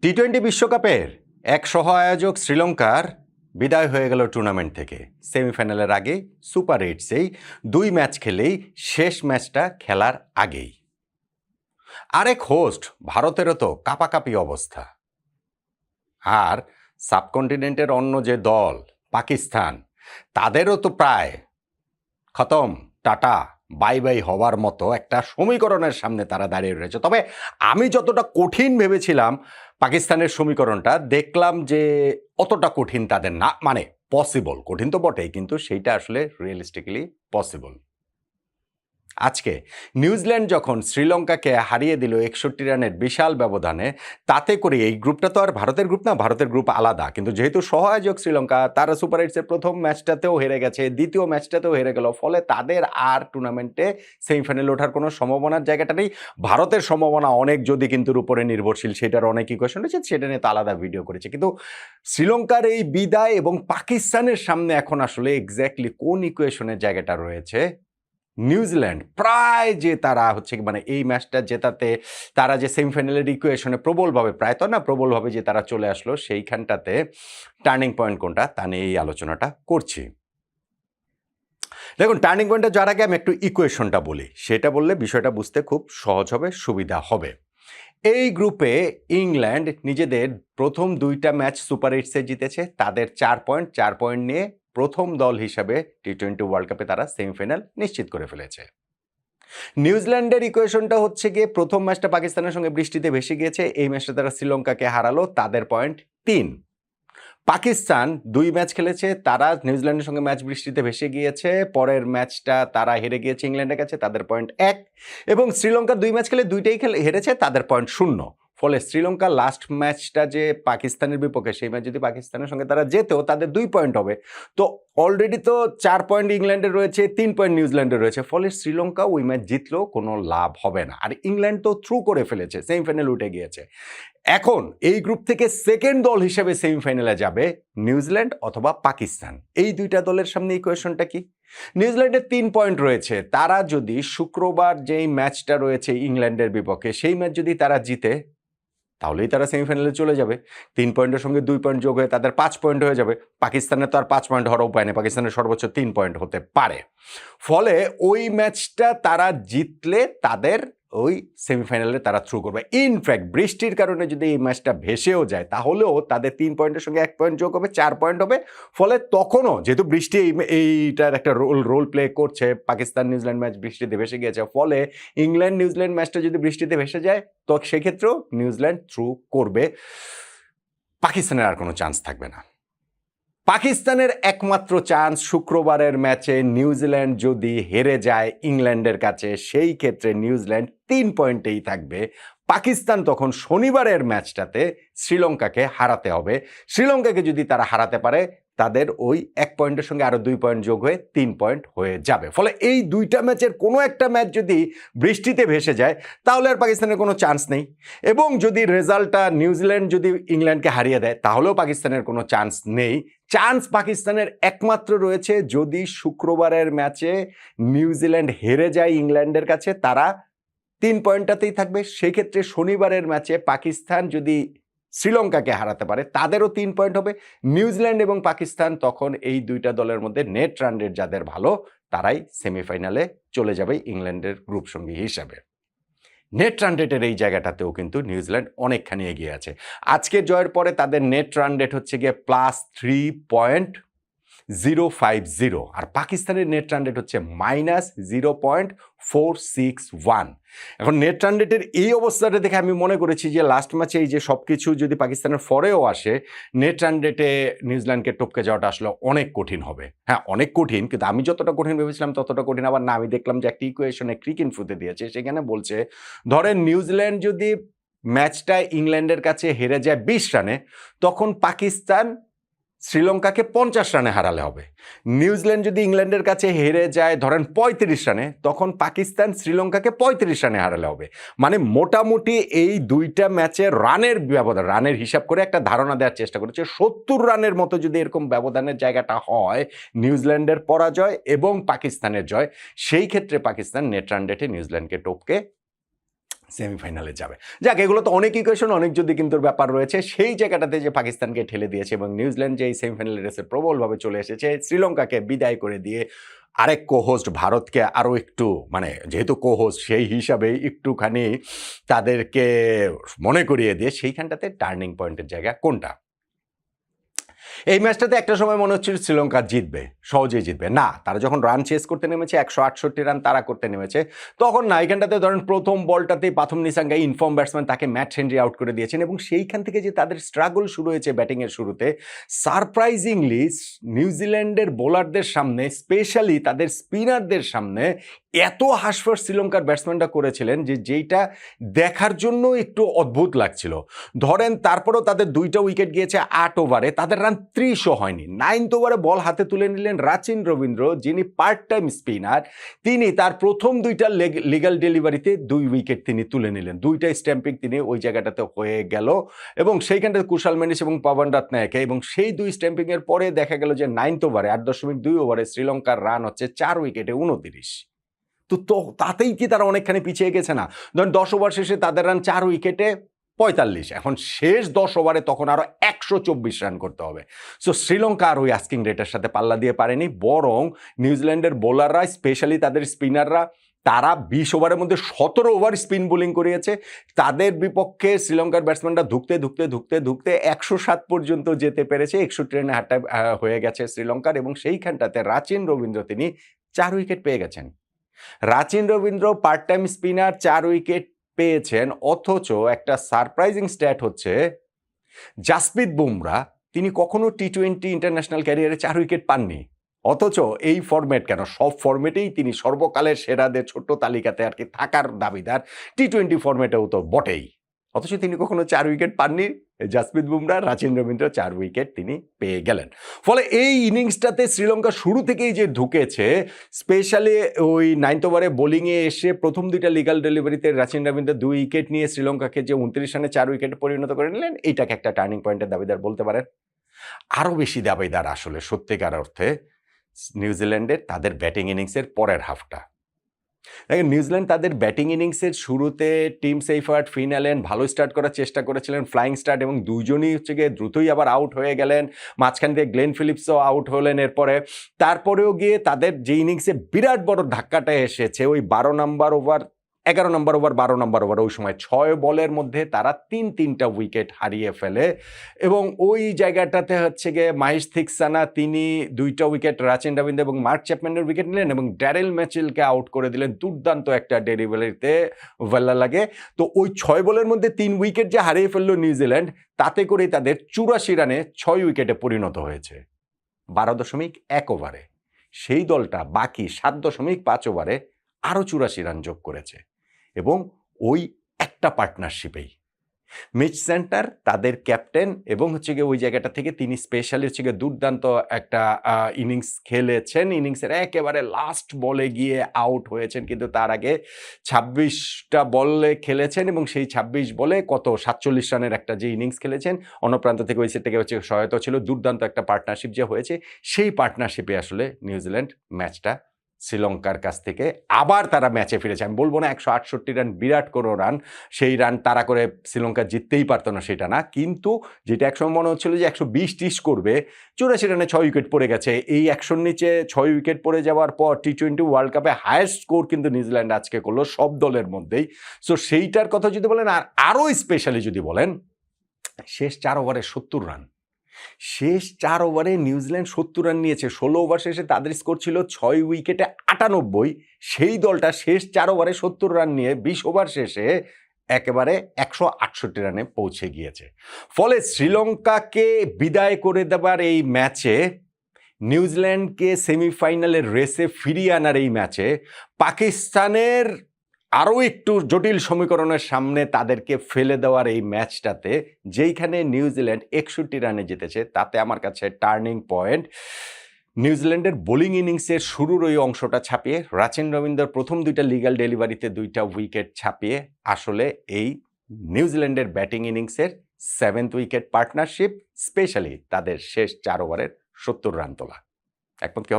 টি-20 বিশ্বকাপের এক সহ আয়োজক শ্রীলঙ্কার বিদায় হয়ে গেল টুর্নামেন্ট থেকে। সেমিফাইনালের আগে সুপার এইটসেই 2 ম্যাচ খেলেই শেষ ম্যাচটা খেলার আগেই আরেক হোস্ট ভারতেরও তো কাপাকাপি অবস্থা। আর সাবকন্টিনেন্টের অন্য যে দল পাকিস্তান, তাদেরও তো প্রায় খতম, টাটা বাই বাই হওয়ার মতো একটা সমীকরণের সামনে তারা দাঁড়িয়ে রয়েছে। তবে আমি যতটা কঠিন ভেবেছিলাম পাকিস্তানের সমীকরণটা, দেখলাম যে অতটা কঠিন তাদের না, মানে পসিবল। কঠিন তো বটেই, কিন্তু সেইটা আসলে রিয়েলিস্টিক্যালি পসিবল। আজকে নিউজিল্যান্ড যখন শ্রীলঙ্কাকে হারিয়ে দিল 61 রানের বিশাল ব্যবধানে, তাতে করে এই গ্রুপটা তো আর ভারতের গ্রুপ না, ভারতের গ্রুপ আলাদা, কিন্তু যেহেতু সহ-আয়োজক শ্রীলঙ্কা, তারা সুপার এইটসের প্রথম ম্যাচটাতেও হেরে গেছে, দ্বিতীয় ম্যাচটাতেও হেরে গেল, ফলে তাদের আর টুর্নামেন্টে সেমিফাইনালে ওঠার কোনো সম্ভাবনার জায়গাটা নেই। ভারতের সম্ভাবনা অনেক, যদি কিন্তু উপরে নির্ভরশীল, সেটার অনেক ইকুয়েশন রয়েছে, সেটা নিয়ে তো আলাদা ভিডিও করেছে। কিন্তু শ্রীলঙ্কার এই বিদায় এবং পাকিস্তানের সামনে এখন আসলে এক্স্যাক্টলি কোন ইকুয়েশনের জায়গাটা রয়েছে। নিউজিল্যান্ড প্রায় যে তারা মানে এই ম্যাচটা জেতাতে তারা যে সেমিফাইনালের ইকুয়েশনে প্রবলভাবে, প্রায় তো না, প্রবলভাবে যে তারা চলে আসলো, সেইখানটাতে টার্নিং পয়েন্ট কোনটা তা নিয়ে এই আলোচনাটা করছি। দেখুন, টার্নিং পয়েন্টে যাওয়ার আগে আমি একটু ইকুয়েশনটা বলি, সেটা বললে বিষয়টা বুঝতে খুব সহজ হবে, সুবিধা হবে। এই গ্রুপে ইংল্যান্ড নিজেদের প্রথম 2টা ম্যাচ সুপার এইটসে জিতেছে, তাদের 4 পয়েন্ট নিয়ে প্রথম দল হিসাবে টি-20 ওয়ার্ল্ড কাপে তারা সেমিফাইনাল নিশ্চিত করে ফেলেছে। নিউজিল্যান্ডের ইকুয়েশনটা হচ্ছে গিয়ে, প্রথম ম্যাচটা পাকিস্তানের সঙ্গে বৃষ্টিতে ভেসে গিয়েছে, এই ম্যাচটা তারা শ্রীলঙ্কাকে হারালো, তাদের পয়েন্ট 3। পাকিস্তান 2 ম্যাচ খেলেছে, তারা নিউজিল্যান্ডের সঙ্গে ম্যাচ বৃষ্টিতে ভেসে গিয়েছে, পরের ম্যাচটা তারা হেরে গিয়েছে ইংল্যান্ডের কাছে, তাদের পয়েন্ট 1। এবং শ্রীলঙ্কা 2 ম্যাচ খেলে 2টাই হেরেছে, তাদের পয়েন্ট 0। ফলে শ্রীলঙ্কা লাস্ট ম্যাচটা যে পাকিস্তানের বিপক্ষে, সেই ম্যাচ যদি পাকিস্তানের সঙ্গে তারা জেতেও, তাদের 2 পয়েন্ট হবে। তো অলরেডি তো 4 পয়েন্ট ইংল্যান্ডের রয়েছে, 3 পয়েন্ট নিউজিল্যান্ডের রয়েছে, ফলে শ্রীলঙ্কা ওই ম্যাচ জিতলেও কোনো লাভ হবে না। আর ইংল্যান্ড তো থ্রু করে ফেলেছে, সেমিফাইনাল উঠে গিয়েছে। এখন এই গ্রুপ থেকে সেকেন্ড দল হিসেবে সেমিফাইনালে যাবে নিউজিল্যান্ড অথবা পাকিস্তান। এই 2টা দলের সামনে ইকুয়েশনটা কি? নিউজিল্যান্ডের 3 পয়েন্ট রয়েছে, তারা যদি শুক্রবার যেই ম্যাচটা রয়েছে ইংল্যান্ডের বিপক্ষে, সেই ম্যাচ যদি তারা জিতে, তাহলেই তারা সেমিফাইনালে চলে যাবে। 3 পয়েন্টের সঙ্গে 2 পয়েন্ট যোগ হয়ে তাদের 5 পয়েন্ট হয়ে যাবে। পাকিস্তানের তো আর 5 পয়েন্ট হওয়ার উপায় নেই, পাকিস্তানের সর্বোচ্চ 3 পয়েন্ট হতে পারে। ফলে ওই ম্যাচটা তারা জিতলে তাদের ওই সেমিফাইনালে তারা থ্রু করবে। ইনফ্যাক্ট বৃষ্টির কারণে যদি এই ম্যাচটা ভেসেও যায়, তাহলেও তাদের 3 পয়েন্টের সঙ্গে 1 পয়েন্ট যোগ হবে, 4 পয়েন্ট হবে। ফলে তখনও যেহেতু বৃষ্টি এইটার একটা রোল প্লে করছে, পাকিস্তান নিউজিল্যান্ড ম্যাচ বৃষ্টিতে ভেসে গিয়েছে, ফলে ইংল্যান্ড নিউজিল্যান্ড ম্যাচটা যদি বৃষ্টিতে ভেসে যায়, তো সেক্ষেত্রেও নিউজিল্যান্ড থ্রু করবে, পাকিস্তানের আর কোনো চান্স থাকবে না। পাকিস্তানের একমাত্র চান্স শুক্রবারের ম্যাচে নিউজিল্যান্ড যদি হেরে যায় ইংল্যান্ডের কাছে, সেই ক্ষেত্রে নিউজিল্যান্ড 3 পয়েন্টেই থাকবে। পাকিস্তান তখন শনিবারের ম্যাচটাতে শ্রীলঙ্কাকে হারাতে হবে। শ্রীলঙ্কাকে যদি তারা হারাতে পারে, তাদের ওই 1 পয়েন্টের সঙ্গে আরও 2 পয়েন্ট যোগ হয়ে 3 পয়েন্ট হয়ে যাবে। ফলে এই 2টা ম্যাচের কোনো একটা ম্যাচ যদি বৃষ্টিতে ভেসে যায়, তাহলে আর পাকিস্তানের কোনো চান্স নেই। এবং যদি রেজাল্টটা নিউজিল্যান্ড যদি ইংল্যান্ডকে হারিয়ে দেয়, তাহলেও পাকিস্তানের কোনো চান্স নেই। চান্স পাকিস্তানের একমাত্র রয়েছে যদি শুক্রবারের ম্যাচে নিউজিল্যান্ড হেরে যায় ইংল্যান্ডের কাছে, তারা 3 পয়েন্টটাতেই থাকবে। সেক্ষেত্রে শনিবারের ম্যাচে পাকিস্তান যদি শ্রীলঙ্কাকে হারাতে পারে, তাদেরও 3 পয়েন্ট হবে। নিউজিল্যান্ড এবং পাকিস্তান তখন এই 2টা দলের মধ্যে নেট রান রেট যাদের ভালো, তারাই সেমিফাইনালে চলে যাবে ইংল্যান্ডের গ্রুপ সঙ্গী হিসাবে। নেট রান রেটের এই জায়গাটাতেও কিন্তু নিউজিল্যান্ড অনেকখানি এগিয়ে আছে। আজকের জয়ের পরে তাদের নেট রান রেট হচ্ছে গিয়ে +3.050, আর পাকিস্তানের নেট রান রেট হচ্ছে -0.461। এখন নেট রান রেটের এই অবস্থাটা দেখে আমি মনে করেছি যে লাস্ট ম্যাচে এই যে সব কিছু যদি পাকিস্তানের ফরেও আসে, নেট রান রেটে নিউজিল্যান্ডকে টপকে যাওয়াটা আসলে অনেক কঠিন হবে। হ্যাঁ, অনেক কঠিন, কিন্তু আমি যতটা কঠিন ভেবেছিলাম ততটা কঠিন আবার না। আমি দেখলাম যে একটা ইকুয়েশনে ক্রিকইনফোতে দিয়েছে, সেখানে বলছে ধরেন নিউজিল্যান্ড যদি ম্যাচটা ইংল্যান্ডের কাছে হেরে যায় 20 রানে, তখন পাকিস্তান শ্রীলঙ্কাকে 50 রানে হারালে হবে। নিউজিল্যান্ড যদি ইংল্যান্ডের কাছে হেরে যায় ধরেন 35 রানে, তখন পাকিস্তান শ্রীলঙ্কাকে 35 রানে হারালে হবে। মানে মোটামুটি এই 2টা ম্যাচের রানের ব্যবধান, রানের হিসাব করে একটা ধারণা দেওয়ার চেষ্টা করেছে। 70 রানের মতো যদি এরকম ব্যবধানের জায়গাটা হয়, নিউজিল্যান্ডের পরাজয় এবং পাকিস্তানের জয়, সেই ক্ষেত্রে পাকিস্তান নেট রান রেটে নিউজিল্যান্ডকে টপকে সেমিফাইনালে যাবে। যাক, এগুলো তো অনেক ইকুয়েশন, অনেক যদি কিন্তু ব্যাপার রয়েছে। সেই জায়গাটাতে যে পাকিস্তানকে ঠেলে দিয়েছে এবং নিউজিল্যান্ড যে এই সেমিফাইনাল রেসে প্রবলভাবে চলে এসেছে, শ্রীলঙ্কাকে বিদায় করে দিয়ে আরেক কো-হোস্ট ভারতকে আরও একটু, মানে যেহেতু কো-হোস্ট সেই হিসাবে একটুখানি তাদেরকে মনে করিয়ে দিয়ে সেইখানটাতে টার্নিং পয়েন্টের জায়গা কোনটা? এই ম্যাচটাতে একটা সময় মনে হচ্ছিল শ্রীলঙ্কা জিতবে, সহজেই জিতবে। না, তারা যখন রান চেস করতে নেমেছে, 168 রান তারা করতে নেমেছে, তখন না, এখানটাতে ধরেন প্রথম বলটাতেই পাথম নিসাঙ্গা, ইনফর্ম ব্যাটসম্যান, তাকে ম্যাট হেনরি আউট করে দিয়েছেন এবং সেইখান থেকে যে তাদের স্ট্রাগল শুরু হয়েছে ব্যাটিংয়ের শুরুতে, সারপ্রাইজিংলি নিউজিল্যান্ডের বোলারদের সামনে, স্পেশালি তাদের স্পিনারদের সামনে এত হাসফাস শ্রীলঙ্কার ব্যাটসম্যানরা করেছিলেন যে যেইটা দেখার জন্য একটু অদ্ভুত লাগছিল। ধরেন তারপরেও তাদের 2টা উইকেট গিয়েছে 8 ওভারে, তাদের রান 30ও হয়নি। 9th ওভারে বল হাতে তুলে নিলেন রাচিন রবীন্দ্র, যিনি পার্ট টাইম স্পিনার। তিনি তার প্রথম 2টা লিগ্যাল ডেলিভারিতে 2 উইকেট তিনি তুলে নিলেন। 2টা স্ট্যাম্পিং তিনি ওই জায়গাটাতে হয়ে গেল এবং সেইখানটাতে কুশাল মেন্ডিস এবং পবন রাতনায়কে, এবং সেই 2 স্ট্যাম্পিংয়ের পরে দেখা গেল যে 9th ওভারে 8.2 ওভারে শ্রীলঙ্কার রান হচ্ছে 4 উইকেটে 29। তো তাতেই কি তারা অনেকখানি পিছিয়ে গেছে না? ধরেন 10 ওভার শেষে তাদের রান 4 উইকেটে 45। এখন শেষ 10 ওভারে তখন আরো 124 রান করতে হবে। সো শ্রীলঙ্কা আর ওই আস্কিং রেটের সাথে পাল্লা দিয়ে পারেনি, বরং নিউজিল্যান্ডের বোলাররা, স্পেশালি তাদের স্পিনাররা, তারা 20 ওভারের মধ্যে 17 ওভার স্পিন বোলিং করিয়েছে। তাদের বিপক্ষে শ্রীলঙ্কার ব্যাটসম্যানরা ধুকতে 107 পর্যন্ত যেতে পেরেছে। 61 রানে হারটা হয়ে গেছে শ্রীলঙ্কার, এবং সেইখানটাতে রাচিন রবীন্দ্র তিনি 4 উইকেট পেয়ে গেছেন। Rachin Rabindra part time spinner, 4 wicket পেয়েছেন। অথচ একটা সারপ্রাইজিং স্ট্যাট হচ্ছে, জাসপ্রীত বুমরা তিনি কখনো টি-20 ইন্টারন্যাশনাল ক্যারিয়ারে 4 উইকেট পাননি। অথচ এই ফরম্যাট কেন, সব ফরম্যাটেই তিনি সর্বকালের সেরাদের ছোট্ট তালিকাতে আর কি থাকার দাবিদার, টি-20 ফরম্যাটেও তো বটেই। অথচ তিনি কখনো 4 উইকেট পাননি। জাসপ্রীত বুমরা, রাচিন রবীন্দ্র 4 উইকেট তিনি পেয়ে গেলেন। ফলে এই ইনিংসটাতে শ্রীলঙ্কা শুরু থেকেই যে ঢুকেছে, স্পেশালি ওই 9th ওভারে বোলিংয়ে এসে প্রথম 2টা লিগ্যাল ডেলিভারিতে রাচিন রবীন্দ্র 2 উইকেট নিয়ে শ্রীলঙ্কাকে যে 29 রানে 4 উইকেটে পরিণত করে নিলেন, এইটাকে একটা টার্নিং পয়েন্টের দাবিদার বলতে পারেন। আরও বেশি দাবিদার আসলে সত্যিকার অর্থে নিউজিল্যান্ডের তাদের ব্যাটিং ইনিংসের পরের হাফটা। দেখেন, নিউজিল্যান্ড তাদের ব্যাটিং ইনিংসের শুরুতে টিম সেইফার্ট, ফিন অ্যালেন ভালো স্টার্ট করার চেষ্টা করেছিলেন, ফ্লাইং স্টার্ট, এবং দুজনই হচ্ছে গিয়ে দ্রুতই আবার আউট হয়ে গেলেন। মাঝখান দিয়ে গ্লেন ফিলিপসও আউট হলেন এরপরে। তারপরেও গিয়ে তাদের যে ইনিংসে বিরাট বড় ধাক্কাটা এসেছে ওই 11 নম্বর ওভার, 12 নম্বর ওভার, ওই সময় 6 বলের মধ্যে তারা 3টা উইকেট হারিয়ে ফেলে, এবং ওই জায়গাটাতে হচ্ছে গিয়ে মাহিশ থিকসানা তিনি 2টা উইকেট, রাচিন রবীন্দ্র এবং মার্ক চ্যাপম্যানের উইকেট নিলেন এবং ড্যারেল ম্যাচেলকে আউট করে দিলেন দুর্দান্ত একটা ডেলিভারিতে ভাল্লা লাগে। তো ওই 6 বলের মধ্যে 3 উইকেট যে হারিয়ে ফেললো নিউজিল্যান্ড, তাতে করেই তাদের 84 রানে 6 উইকেটে পরিণত হয়েছে 12.1 ওভারে। সেই দলটা বাকি 7.5 ওভারে আরও 84 রান যোগ করেছে, এবং ওই একটা পার্টনারশিপেই মিচ সেন্টার তাদের ক্যাপ্টেন, এবং হচ্ছে গিয়ে ওই জায়গাটা থেকে তিনি স্পেশালি হচ্ছে গিয়ে দুর্দান্ত একটা ইনিংস খেলেছেন। ইনিংসের একেবারে লাস্ট বলে গিয়ে আউট হয়েছেন, কিন্তু তার আগে 26টা বলে খেলেছেন এবং সেই 26 বলে কত 47 রানের একটা যে ইনিংস খেলেছেন। অন্য প্রান্ত থেকে ওই সেট থেকে হচ্ছে সহায়তা ছিল, দুর্দান্ত একটা পার্টনারশিপ যে হয়েছে, সেই পার্টনারশিপে আসলে নিউজিল্যান্ড ম্যাচটা শ্রীলঙ্কার কাছ থেকে আবার তারা ম্যাচে ফিরেছে। আমি বলবো না 168 রান বিরাট কোনো রান, সেই রান তারা করে শ্রীলঙ্কা জিততেই পারতো না সেটা না, কিন্তু যেটা একসময় মনে হচ্ছিল যে 120-30 করবে, 84 রানে 6 উইকেট পড়ে গেছে। এই 100-র নিচে 6 উইকেট পড়ে যাওয়ার পর টি-20 ওয়ার্ল্ড কাপে হায়েস্ট স্কোর কিন্তু নিউজিল্যান্ড আজকে করলো সব দলের মধ্যেই। সো সেইটার কথা যদি বলেন, আর আরও স্পেশালি যদি বলেন, শেষ 4 ওভারে 70 রান, শেষ 4 ওভারে নিউজিল্যান্ড 70 রান নিয়েছে। 16 ওভার শেষে তাদের স্কোর ছিল 6 উইকেটে 98। সেই দলটা শেষ 4 ওভারে 70 রান নিয়ে 20 ওভার শেষে একেবারে 168 রানে পৌঁছে গিয়েছে। ফলে শ্রীলঙ্কাকে বিদায় করে দেবার এই ম্যাচে, নিউজিল্যান্ডকে সেমিফাইনালের রেসে ফিরিয়ে আনার এই ম্যাচে, পাকিস্তানের আরও একটু জটিল সমীকরণের সামনে তাদেরকে ফেলে দেওয়ার এই ম্যাচটাতে যেইখানে নিউজিল্যান্ড 61 রানে জিতেছে, তাতে আমার কাছে টার্নিং পয়েন্ট নিউজিল্যান্ডের বোলিং ইনিংসের শুরুর ওই অংশটা ছাপিয়ে, রাচিন রবীন্দ্রর প্রথম 2টা লিগ্যাল ডেলিভারিতে 2টা উইকেট ছাপিয়ে আসলে এই নিউজিল্যান্ডের ব্যাটিং ইনিংসের 7th উইকেট পার্টনারশিপ, স্পেশালি তাদের শেষ 4 ওভারের 70 রান তোলা। একমত?